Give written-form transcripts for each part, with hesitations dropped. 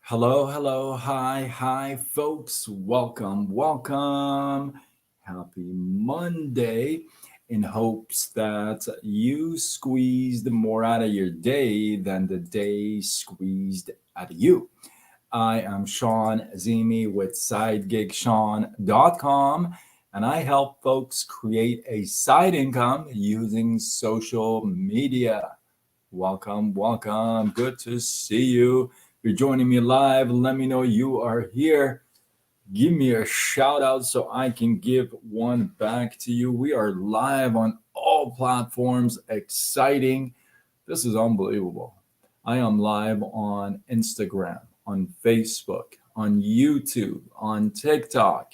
Hello, hello, hi, folks. Welcome. Happy Monday. In hopes that you squeezed more out of your day than the day squeezed out of you. I am Sean Zimi with SideGigSean.com, and I help folks create a side income using social media. Welcome. Good to see you. If you're joining me live, let me know you are here. Give me a shout out so I can give one back to you. We are live on all platforms. Exciting. This is unbelievable. I am live on Instagram, on Facebook, on YouTube, on TikTok.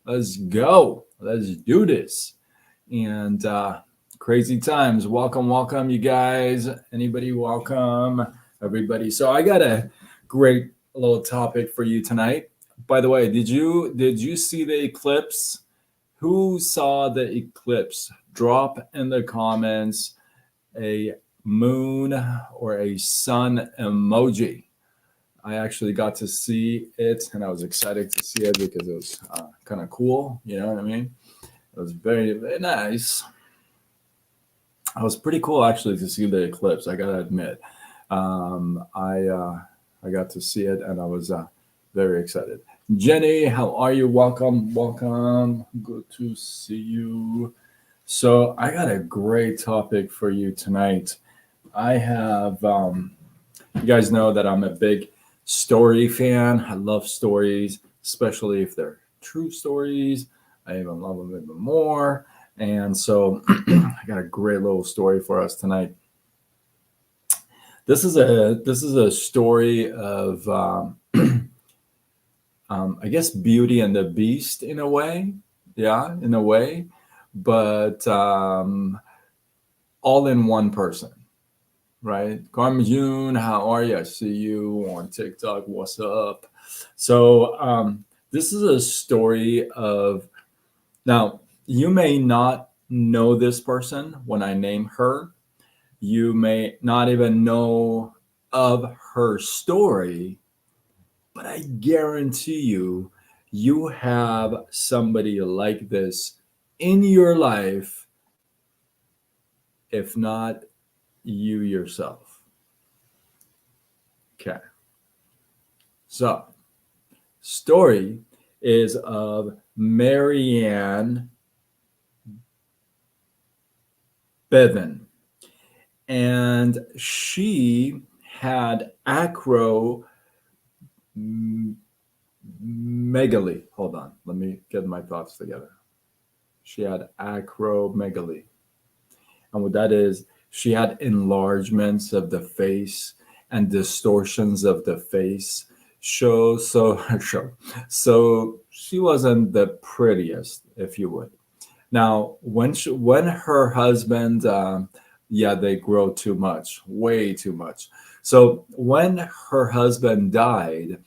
Let's go. Let's do this. And crazy times. Welcome, you guys. Anybody welcome? Everybody. So I got a great little topic for you tonight. By the way, did you see the eclipse? Who saw the eclipse? Drop in the comments a moon or a sun emoji. I actually got to see it and I was excited to see it because it was kind of cool. You know what I mean? It was very nice. It was pretty cool actually to see the eclipse. I gotta admit, I got to see it and I was very excited. Jenny, how are you? Welcome. Good to see you. So I got a great topic for you tonight. I have, you guys know that I'm a big story fan. I love stories, especially if they're true stories. I even love them even more. And so I got a great little story for us tonight. This is a story of I guess Beauty and the Beast in a way, yeah, in a way, but all in one person, right? Carmen June, how are you? I see you on TikTok. What's up? So this is a story of now. You may not know this person when I name her. You may not even know of her story, but I guarantee you, you have somebody like this in your life, if not you yourself. Okay. So, story is of Marianne Bevan. And she had acromegaly. Hold on, let me get my thoughts together. She had acromegaly. And what that is, she had enlargements of the face and distortions of the face. Show. So she wasn't the prettiest, if you would. Now, when her husband, yeah, they grow too much, way too much. So when her husband died,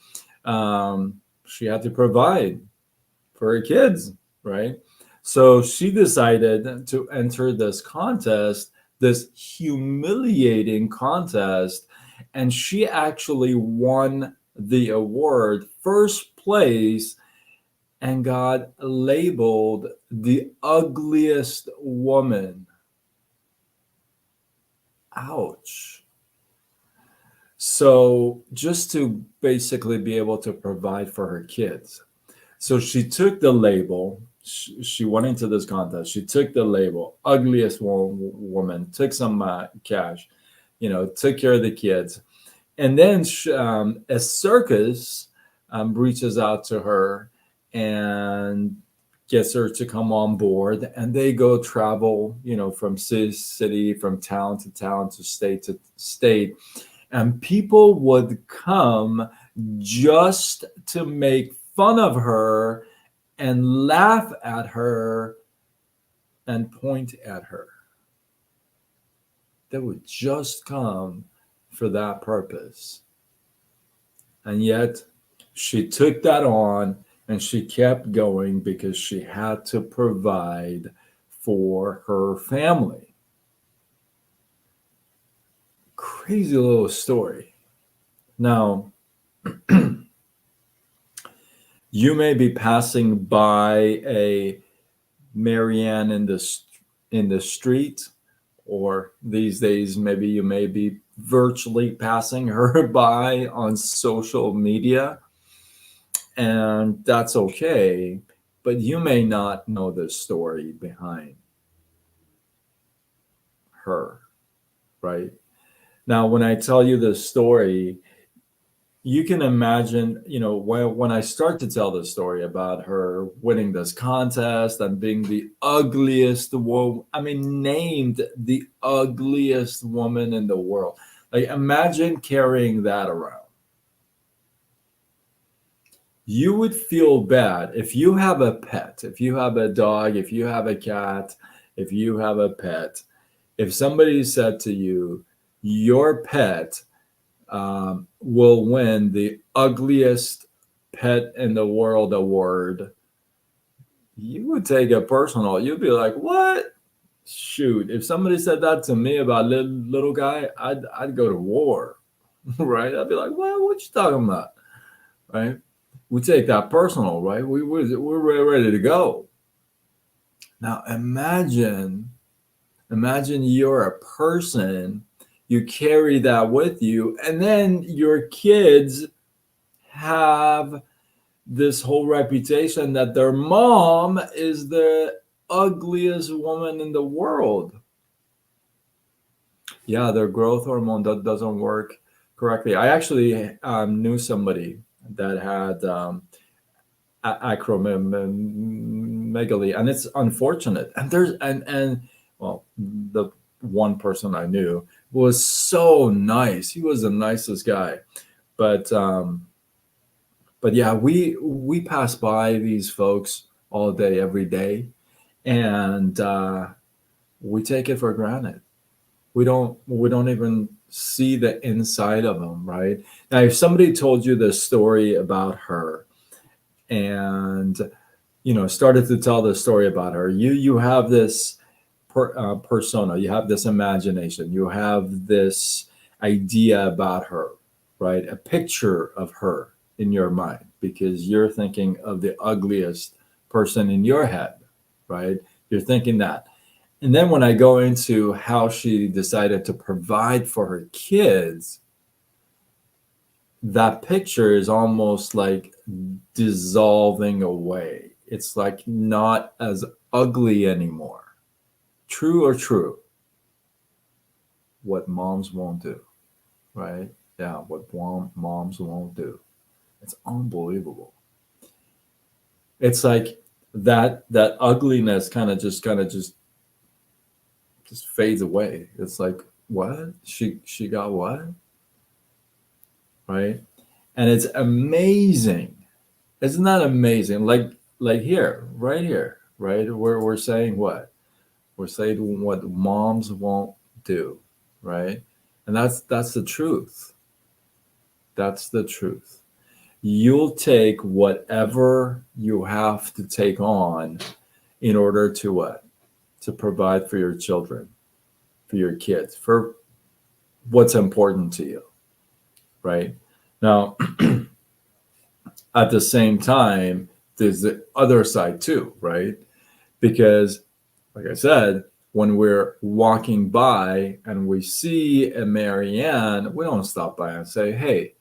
she had to provide for her kids, right? So she decided to enter this contest, this humiliating contest, and she actually won the award, first place, and got labeled the ugliest woman. Ouch. So, just to basically be able to provide for her kids. So, she took the label. She went into this contest. She took the label, ugliest woman, took some cash, took care of the kids. And then a circus reaches out to her and gets her to come on board, and they go travel, from city to city, from town to town, to state, and people would come just to make fun of her and laugh at her and point at her. They would just come for that purpose. And yet she took that on and she kept going because she had to provide for her family. Crazy little story. Now, You may be passing by a Marianne in the street, or these days maybe you may be virtually passing her by on social media, and that's okay. But you may not know the story behind her, right? Now, when I tell you the story, you can imagine, when I start to tell the story about her winning this contest and being the ugliest woman, I mean, named the ugliest woman in the world. Like, imagine carrying that around. You would feel bad if you have a pet, if you have a dog, if you have a cat, if you have a pet, if somebody said to you, your pet will win the ugliest pet in the world award, you would take it personal. You'd be like, "What? Shoot! If somebody said that to me about little guy, I'd go to war, right? I'd be like, What you talking about, right? We take that personal, right? We're ready to go. Now imagine you're a person, you carry that with you, and then your kids have this whole reputation that their mom is the ugliest woman in the world. Yeah, their growth hormone doesn't work correctly. I actually knew somebody that had acromegaly, and it's unfortunate. And well, the one person I knew was so nice. He was the nicest guy, but yeah, we pass by these folks all day, every day, and we take it for granted. We don't even see the inside of them, right? Now, if somebody told you the story about her, and started to tell the story about her, you have this persona, you have this imagination, you have this idea about her, right? A picture of her in your mind, because you're thinking of the ugliest person in your head, right? You're thinking that. And then when I go into how she decided to provide for her kids, that picture is almost like dissolving away. It's like not as ugly anymore. True or true? What moms won't do, right? Yeah, what moms won't do. It's unbelievable. It's like that ugliness kind of just fades away. It's like, what? She got what? Right? And it's amazing. Isn't that amazing? Like here, right here, right? We're saying what? We're saying what moms won't do, right? And that's the truth. That's the truth. You'll take whatever you have to take on in order to what? To provide for your children, for your kids, for what's important to you, right? Now, at the same time, there's the other side too, right? Because, like I said, when we're walking by and we see a Marianne, we don't stop by and say, "Hey,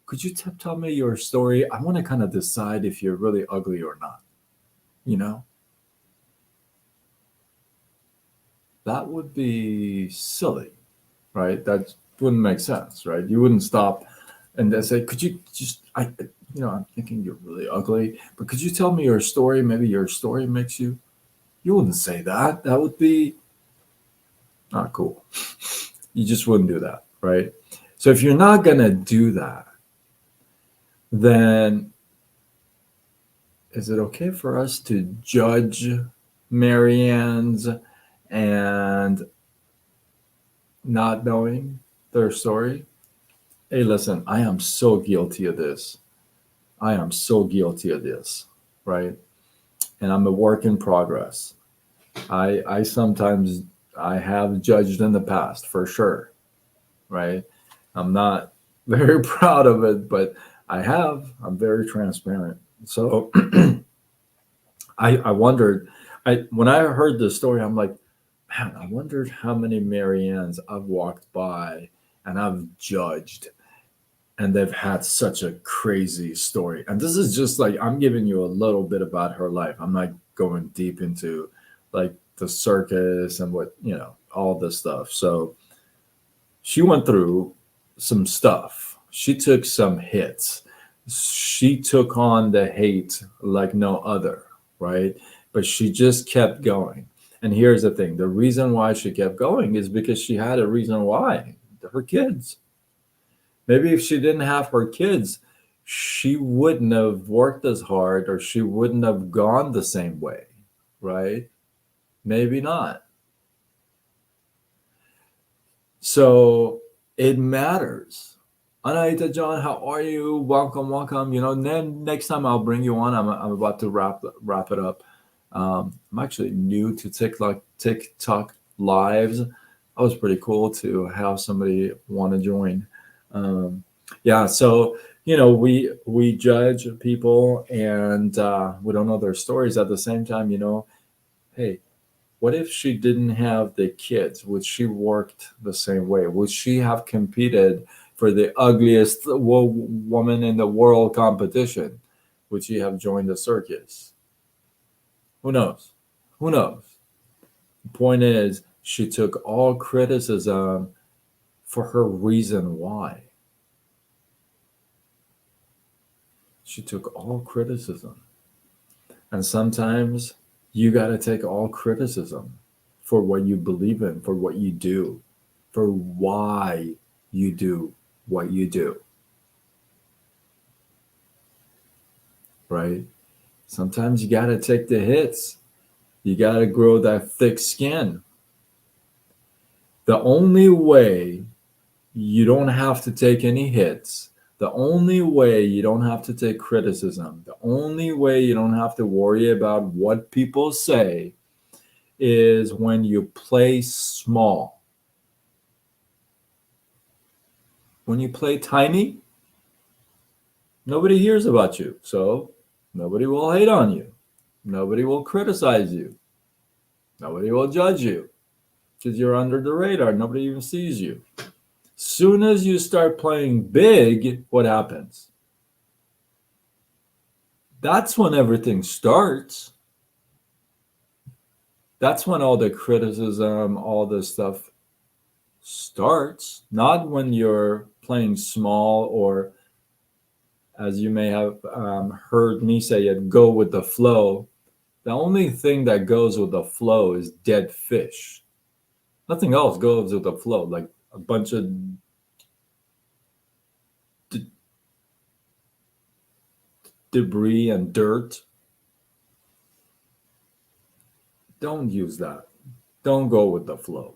could you tell me your story? I want to kind of decide if you're really ugly or not." You know, that would be silly, right? That wouldn't make sense, right? You wouldn't stop and then say, "Could you just, I'm thinking you're really ugly, but could you tell me your story? Maybe your story makes you." You wouldn't say that. That would be not cool. You just wouldn't do that, right? So if you're not going to do that, then is it okay for us to judge Marianne's and not knowing their story? Hey, listen, I am so guilty of this. I am so guilty of this, right? And I'm a work in progress. I sometimes I have judged in the past for sure, right? I'm not very proud of it, but I have. I'm very transparent. So I wondered, when I heard this story, I'm like, man, I wondered how many Mariannes I've walked by and I've judged, and they've had such a crazy story. And this is just like, I'm giving you a little bit about her life. I'm not going deep into like the circus and what, all this stuff. So she went through some stuff. She took some hits. She took on the hate like no other, right? But she just kept going. And here's the thing, the reason why she kept going is because she had a reason why: her kids. Maybe if she didn't have her kids, she wouldn't have worked as hard, or she wouldn't have gone the same way, right? Maybe not. So it matters. Anaita John, how are you? Welcome, welcome. Then next time I'll bring you on. I'm about to wrap it up. I'm actually new to TikTok lives. That was pretty cool to have somebody want to join. Um, yeah, so we judge people, and we don't know their stories. At the same time, hey, what if she didn't have the kids? Would she worked the same way? Would she have competed for the ugliest woman in the world competition? Would she have joined the circus? Who knows? Who knows? The point is, she took all criticism for her reason why. She took all criticism. And sometimes you got to take all criticism for what you believe in, for what you do, for why you do what you do, right? Sometimes you got to take the hits. You got to grow that thick skin. The only way you don't have to take any hits, the only way you don't have to take criticism, the only way you don't have to worry about what people say is when you play small. When you play tiny, nobody hears about you. So nobody will hate on you. Nobody will criticize you. Nobody will judge you because you're under the radar. Nobody even sees you. Soon as you start playing big, what happens? That's when everything starts. That's when all the criticism, all this stuff starts. Not when you're playing small, or as you may have heard me say it, go with the flow. The only thing that goes with the flow is dead fish. Nothing else goes with the flow, like a bunch of debris and dirt. Don't use that. Don't go with the flow,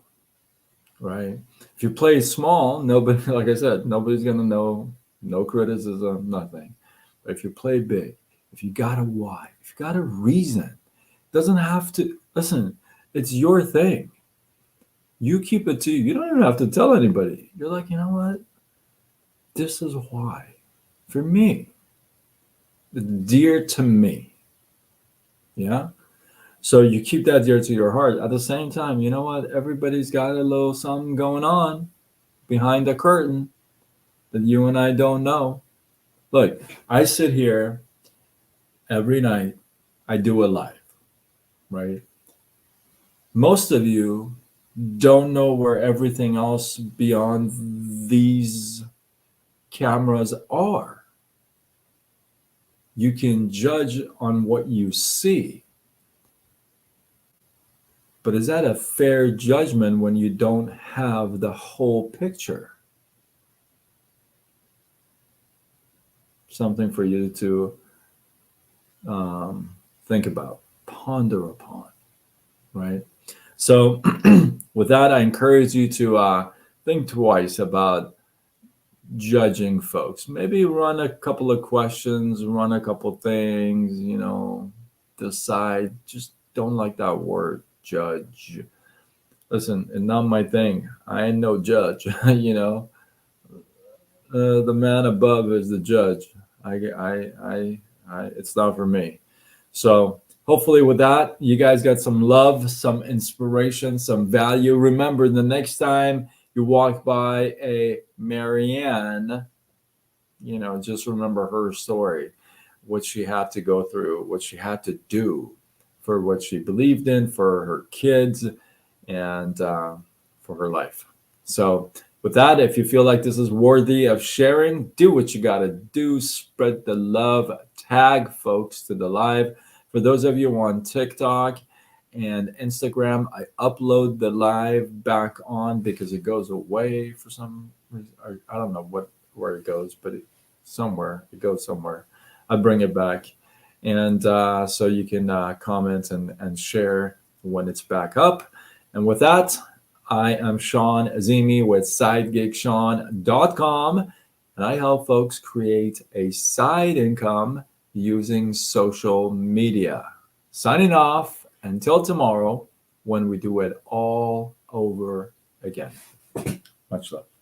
right? If you play small, nobody, like I said, nobody's going to know, no criticism, nothing. But if you play big, if you got a why, if you got a reason, doesn't have to, listen, it's your thing. You keep it to you. You don't even have to tell anybody. You're like, you know what? This is why. For me. Dear to me. Yeah? So you keep that dear to your heart. At the same time, you know what? Everybody's got a little something going on behind the curtain that you and I don't know. Look, I sit here every night. I do a live, right? Most of you don't know where everything else beyond these cameras are. You can judge on what you see. But is that a fair judgment when you don't have the whole picture? Something for you to think about, ponder upon, right? So, with that, I encourage you to think twice about judging folks. Maybe run a couple of questions, run a couple things, decide. Just don't like that word, judge. Listen, it's not my thing. I ain't no judge, the man above is the judge. I It's not for me. So hopefully with that, you guys got some love, some inspiration, some value. Remember, the next time you walk by a Marianne, just remember her story, what she had to go through, what she had to do for what she believed in, for her kids, and for her life. So, with that, if you feel like this is worthy of sharing, do what you got to do. Spread the love, tag folks to the live. For those of you on TikTok and Instagram, I upload the live back on because it goes away for some reason. I don't know where it goes, but it goes somewhere. I bring it back. And so you can comment and share when it's back up. And with that, I am Sean Azimi with SideGigSean.com, and I help folks create a side income using social media. Signing off until tomorrow when we do it all over again. Much love.